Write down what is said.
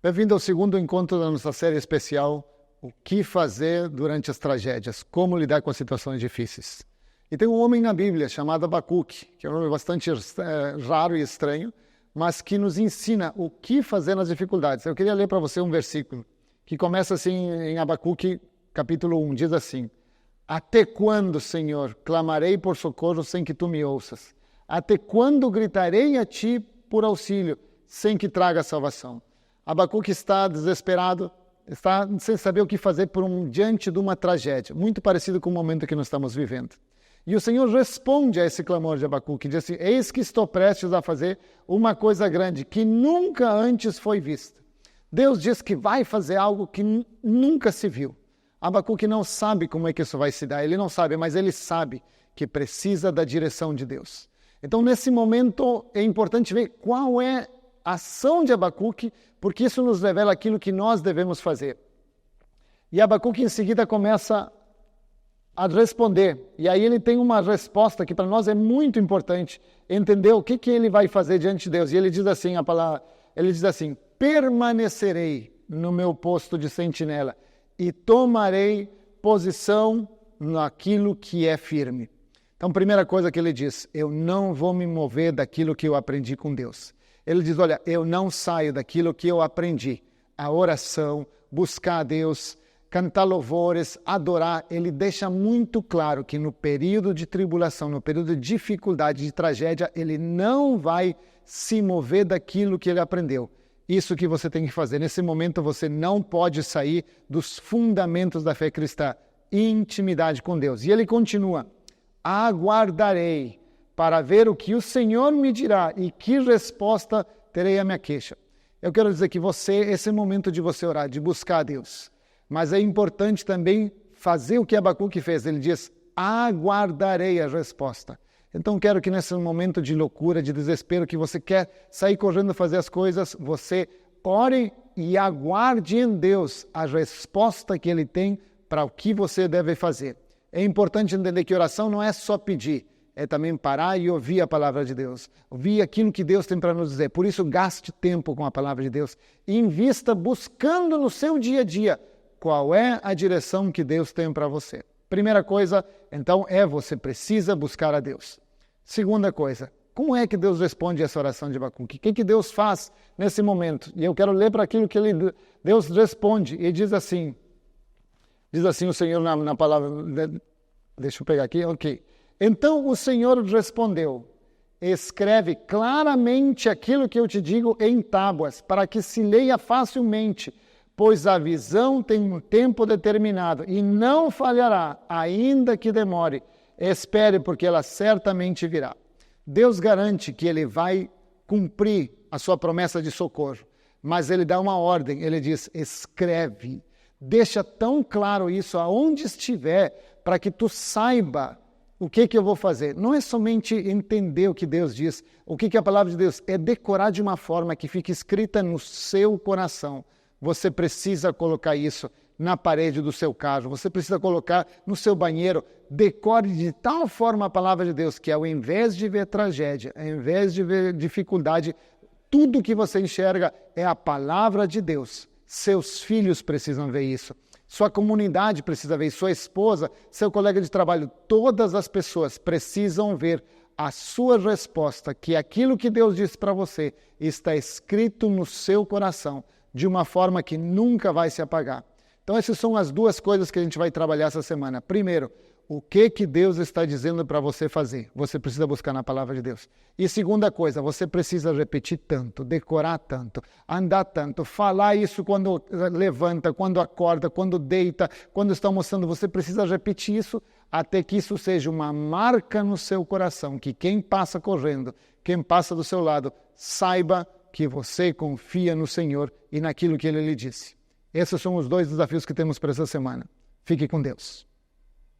Bem-vindo ao segundo encontro da nossa série especial, O que fazer durante as tragédias, como lidar com as situações difíceis. E tem um homem na Bíblia chamado Abacuque, que é um nome bastante raro e estranho, mas que nos ensina o que fazer nas dificuldades. Eu queria ler para você um versículo que começa assim em Abacuque, capítulo 1, diz assim: Até quando, Senhor, clamarei por socorro sem que tu me ouças? Até quando gritarei a ti por auxílio, sem que traga salvação? Abacuque está desesperado, está sem saber o que fazer diante de uma tragédia, muito parecido com o momento que nós estamos vivendo. E o Senhor responde a esse clamor de Abacuque, diz assim: eis que estou prestes a fazer uma coisa grande, que nunca antes foi vista. Deus diz que vai fazer algo que nunca se viu. Abacuque não sabe como é que isso vai se dar, ele não sabe, mas ele sabe que precisa da direção de Deus. Então, nesse momento, é importante ver qual é a ação de Abacuque, porque isso nos revela aquilo que nós devemos fazer. E Abacuque, em seguida, começa a responder. E aí ele tem uma resposta que para nós é muito importante entender o que ele vai fazer diante de Deus. E ele diz assim, permanecerei no meu posto de sentinela e tomarei posição naquilo que é firme. Então, primeira coisa que ele diz: eu não vou me mover daquilo que eu aprendi com Deus. Ele diz, olha, eu não saio daquilo que eu aprendi. A oração, buscar a Deus, cantar louvores, adorar. Ele deixa muito claro que no período de tribulação, no período de dificuldade, de tragédia, ele não vai se mover daquilo que ele aprendeu. Isso que você tem que fazer. Nesse momento você não pode sair dos fundamentos da fé cristã. Intimidade com Deus. E ele continua: aguardarei para ver o que o Senhor me dirá e que resposta terei à minha queixa. Eu quero dizer que esse é o momento de você orar, de buscar a Deus. Mas é importante também fazer o que Abacuque fez. Ele diz, aguardarei a resposta. Então quero que nesse momento de loucura, de desespero, que você quer sair correndo fazer as coisas, você ore e aguarde em Deus a resposta que Ele tem para o que você deve fazer. É importante entender que oração não é só pedir, é também parar e ouvir a palavra de Deus. Ouvir aquilo que Deus tem para nos dizer. Por isso, gaste tempo com a palavra de Deus. E invista buscando no seu dia a dia qual é a direção que Deus tem para você. Primeira coisa, então, você precisa buscar a Deus. Segunda coisa, como é que Deus responde a essa oração de Abacuque? O que Deus faz nesse momento? E eu quero ler para aquilo que Deus responde. E diz assim o Senhor na palavra... Deixa eu pegar aqui, ok. Então o Senhor respondeu: escreve claramente aquilo que eu te digo em tábuas, para que se leia facilmente, pois a visão tem um tempo determinado e não falhará, ainda que demore. Espere, porque ela certamente virá. Deus garante que Ele vai cumprir a sua promessa de socorro, mas Ele dá uma ordem, Ele diz, escreve. Deixa tão claro isso aonde estiver, para que tu saiba o que eu vou fazer. Não é somente entender o que Deus diz. O que a palavra de Deus é decorar de uma forma que fique escrita no seu coração. Você precisa colocar isso na parede do seu carro. Você precisa colocar no seu banheiro. Decore de tal forma a palavra de Deus que ao invés de ver tragédia, ao invés de ver dificuldade, tudo que você enxerga é a palavra de Deus. Seus filhos precisam ver isso. Sua comunidade precisa ver, sua esposa, seu colega de trabalho, todas as pessoas precisam ver a sua resposta, que aquilo que Deus disse para você está escrito no seu coração, de uma forma que nunca vai se apagar. Então essas são as duas coisas que a gente vai trabalhar essa semana. Primeiro, o que Deus está dizendo para você fazer? Você precisa buscar na palavra de Deus. E segunda coisa, você precisa repetir tanto, decorar tanto, andar tanto, falar isso quando levanta, quando acorda, quando deita, quando está almoçando. Você precisa repetir isso até que isso seja uma marca no seu coração, que quem passa correndo, quem passa do seu lado, saiba que você confia no Senhor e naquilo que Ele lhe disse. Esses são os dois desafios que temos para essa semana. Fique com Deus.